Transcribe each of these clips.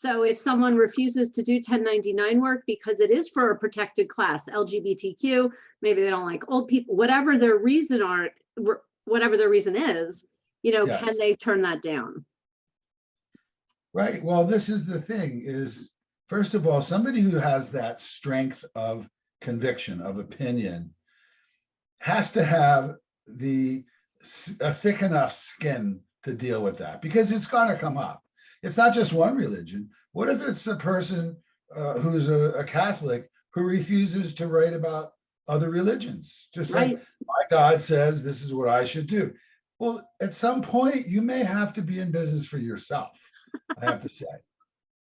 So if someone refuses to do 1099 work because it is for a protected class, LGBTQ, maybe they don't like old people, whatever their reason is, you know, Yes. can they turn that down? Right. Well, this is the thing is, first of all, somebody who has that strength of conviction, of opinion, has to have a thick enough skin to deal with that, because it's going to come up. It's not just one religion. What if it's the person who's a Catholic who refuses to write about other religions? Just Right. like my God says this is what I should do. Well, at some point, you may have to be in business for yourself, I have to say,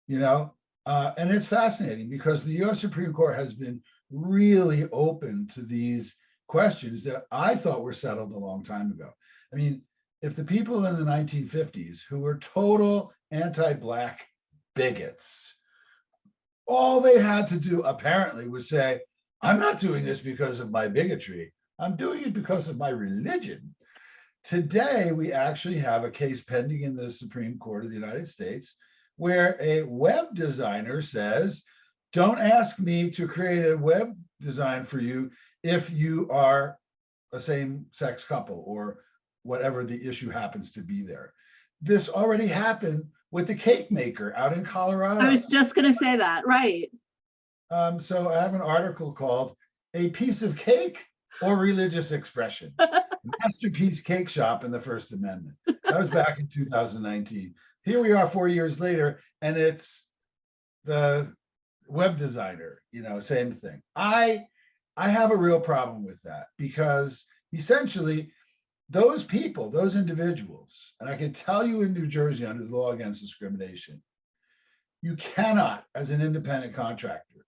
you know, and it's fascinating because the US Supreme Court has been really open to these questions that I thought were settled a long time ago. I mean, if the people in the 1950s who were total anti-Black bigots, all they had to do apparently was say, I'm not doing this because of my bigotry, I'm doing it because of my religion. Today, we actually have a case pending in the Supreme Court of the United States where a web designer says, don't ask me to create a web design for you if you are a same-sex couple or whatever the issue happens to be there. This already happened with the cake maker out in Colorado. I was just going to say that, right. So I have an article called A Piece of Cake or Religious Expression. Masterpiece Cake Shop in the First Amendment. That was back in 2019. Here we are 4 years later, and it's the web designer, you know, same thing. I have a real problem with that because essentially those people, those individuals, and I can tell you in New Jersey under the law against discrimination, you cannot, as an independent contractor,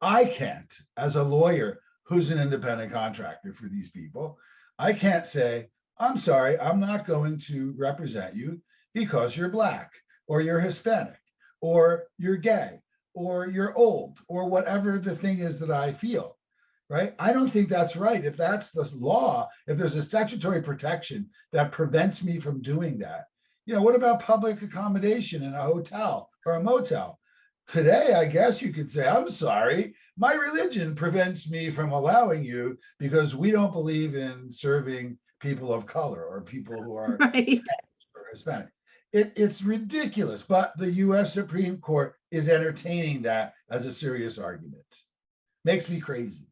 I can't, as a lawyer who's an independent contractor for these people, I can't say, I'm sorry, I'm not going to represent you because you're Black or you're Hispanic or you're gay or you're old or whatever the thing is that I feel, right? I don't think that's right. If that's the law, if there's a statutory protection that prevents me from doing that, you know, what about public accommodation in a hotel or a motel? Today, I guess you could say, I'm sorry, my religion prevents me from allowing you because we don't believe in serving people of color or people who are Right. or Hispanic. It's ridiculous, but the US Supreme Court is entertaining that as a serious argument. Makes me crazy.